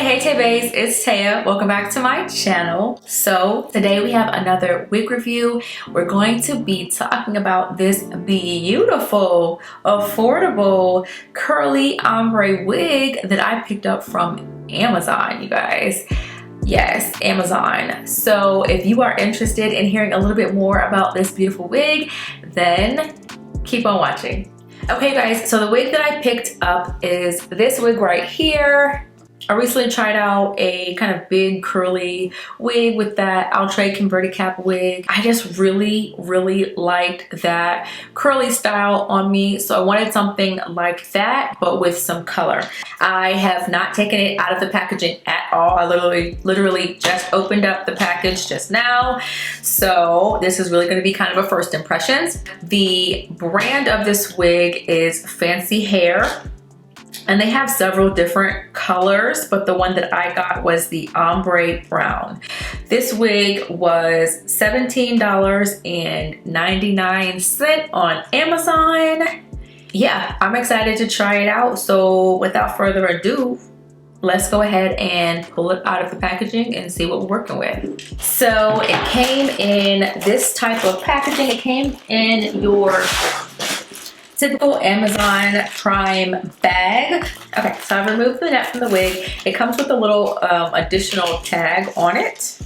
Hey Tay Bays, it's Taya. Welcome back to my channel. So today we have another wig review. We're going to be talking about this beautiful, affordable, curly ombre wig that I picked up from Amazon, you guys. Yes, Amazon. So if you are interested in hearing a little bit more about this beautiful wig, then keep on watching. Okay guys, so the wig that I picked up is this wig right here. I recently tried out a kind of big curly wig with that outre converted cap wig. I just really liked that curly style on me, so I wanted something like that but with some color. I have not taken it out of the packaging at all. I literally just opened up the package just now, so this is really going to be kind of a first impressions. The brand of this wig is Fancy Hair. And they have several different colors, but the one that I got was the ombre brown. This wig was $17.99 on Amazon. Yeah, I'm excited to try it out. So without further ado, let's go ahead and pull it out of the packaging and see what we're working with. So it came in this type of packaging. It came in your typical Amazon Prime bag. Okay, so I've removed the net from the wig. It comes with a little additional tag on it.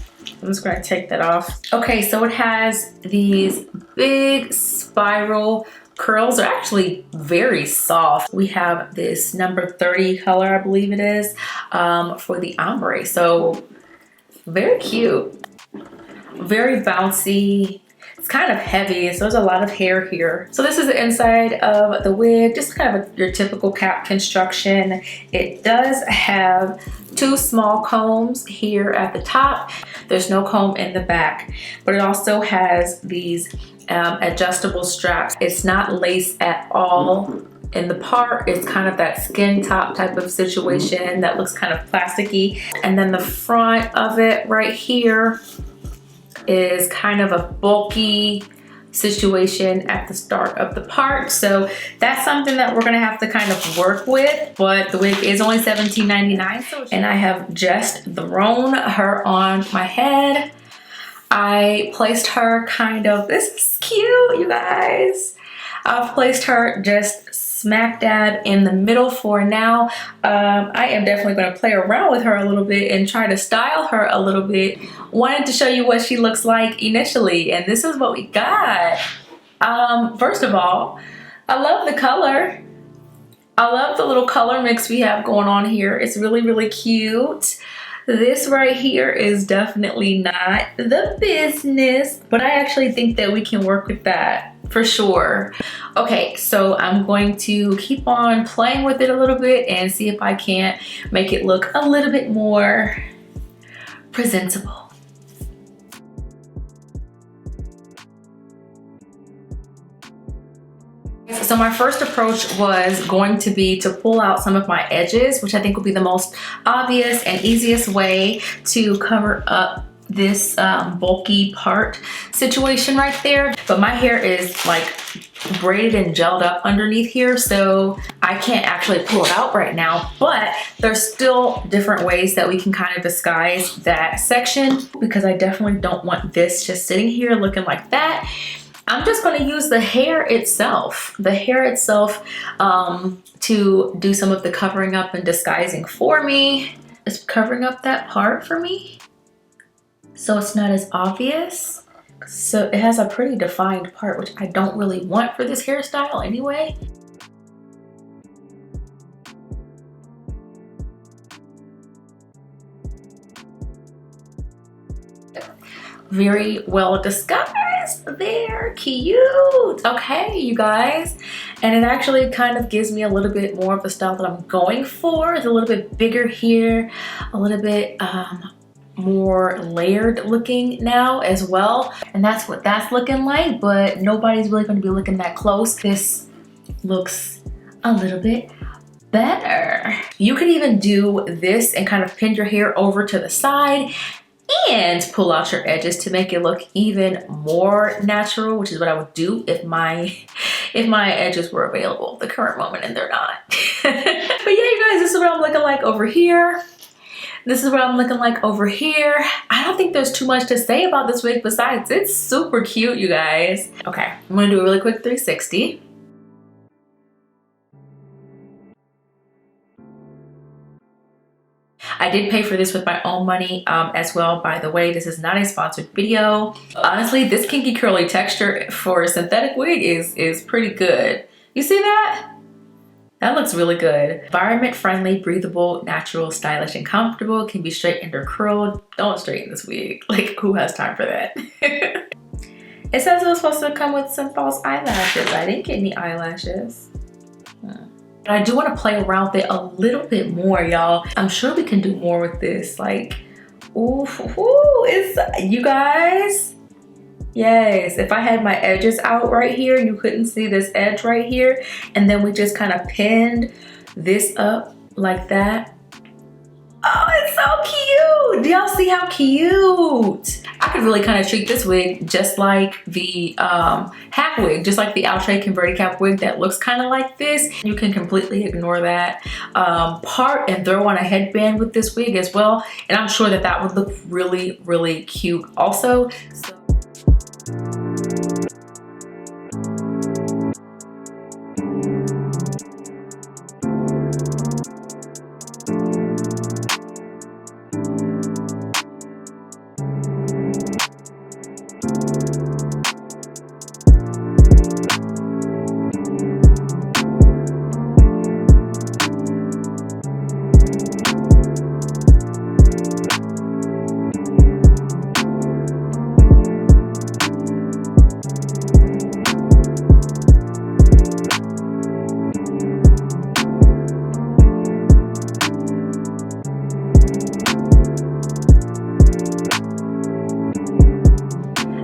I'm just gonna take that off. Okay, so it has these big spiral curls. They're actually very soft. We have this number 30 color, I believe it is, for the ombre. So very cute, very bouncy. It's kind of heavy, so there's a lot of hair here. So this is the inside of the wig, just kind of your typical cap construction. It does have two small combs here at the top. There's no comb in the back, but it also has these adjustable straps. It's not lace at all. In the part, it's kind of that skin top type of situation that looks kind of plasticky. And then the front of it right here is kind of a bulky situation at the start of the part. So that's something that we're gonna have to kind of work with, but the wig is only $17.99. And I have just thrown her on my head. I placed her kind of, this is cute, you guys. I've placed her just smack dab in the middle for now. I am definitely going to play around with her a little bit and try to style her a little bit. Wanted to show you what she looks like initially, and this is what we got. First of all, I love the color. I love the little color mix we have going on here. It's really cute. This right here is definitely not the business, but I actually think that we can work with that for sure. Okay, so I'm going to keep on playing with it a little bit and see if I can't make it look a little bit more presentable. So my first approach was going to be to pull out some of my edges, which I think will be the most obvious and easiest way to cover up this bulky part situation right there. But my hair is like braided and gelled up underneath here, so I can't actually pull it out right now, but there's still different ways that we can kind of disguise that section, because I definitely don't want this just sitting here looking like that. I'm just going to use the hair itself, to do some of the covering up and disguising for me. It's covering up that part for me, so it's not as obvious. So it has a pretty defined part, which I don't really want for this hairstyle anyway. Very well disguised there, cute. Okay, you guys, and it actually kind of gives me a little bit more of the style that I'm going for. It's a little bit bigger here, a little bit more layered looking now as well, and that's what that's looking like, but nobody's really going to be looking that close. This looks a little bit better. You can even do this and kind of pin your hair over to the side and pull out your edges to make it look even more natural, which is what I would do if my edges were available at the current moment, and they're not. But yeah, you guys, this is what I'm looking like over here. This is what I'm looking like over here. I don't think there's too much to say about this wig besides it's super cute, you guys. Okay, I'm gonna do a really quick 360. I did pay for this with my own money as well, by the way. This is not a sponsored video. Honestly, this kinky curly texture for a synthetic wig is pretty good. You see that? That looks really good. Environment friendly, breathable, natural, stylish, and comfortable. Can be straightened or curled. Don't straighten this wig. Like, who has time for that? It says it was supposed to come with some false eyelashes. I didn't get any eyelashes. But I do want to play around with it a little bit more, y'all. I'm sure we can do more with this. Like, ooh, it's, you guys. Yes, if I had my edges out right here and you couldn't see this edge right here, and then we just kind of pinned this up like that. Oh, it's so cute. Do y'all see how cute? I could really kind of treat this wig just like the hat wig, just like the outre converted cap wig that looks kind of like this. You can completely ignore that part and throw on a headband with this wig as well. And I'm sure that that would look really, really cute also.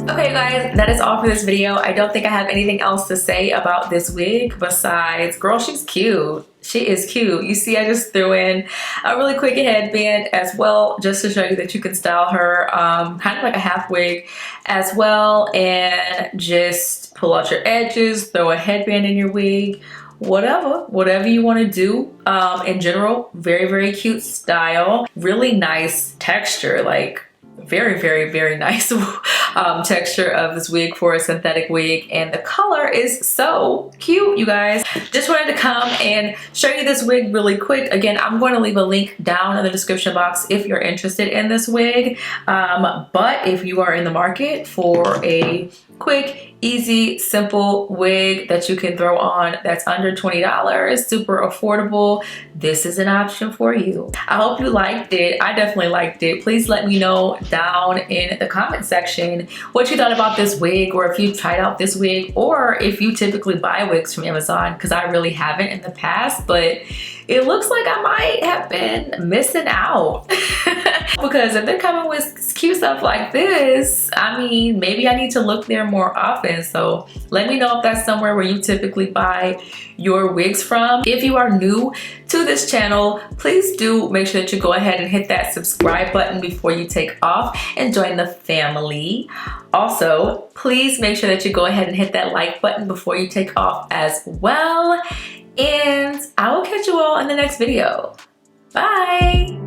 Okay guys, that is all for this video. I don't think I have anything else to say about this wig besides, girl, she's cute. She is cute. You see, I just threw in a really quick headband as well, just to show you that you can style her kind of like a half wig as well, and just pull out your edges, throw a headband in your wig, whatever you want to do. In general, very, very cute style, really nice texture, like very, very, very nice texture of this wig for a synthetic wig, and the color is so cute, you guys. Just wanted to come and show you this wig really quick. Again, I'm going to leave a link down in the description box if you're interested in this wig, but if you are in the market for a quick, easy, simple wig that you can throw on that's under $20, super affordable, this is an option for you. I hope you liked it. I definitely liked it. Please let me know down in the comment section what you thought about this wig, or if you tried out this wig, or if you typically buy wigs from Amazon, because I really haven't in the past, but it looks like I might have been missing out. Because if they're coming with cute stuff like this, I mean, maybe I need to look there more often. So let me know if that's somewhere where you typically buy your wigs from. If you are new to this channel, please do make sure that you go ahead and hit that subscribe button before you take off and join the family. Also, please make sure that you go ahead and hit that like button before you take off as well. And I will catch you all in the next video. Bye.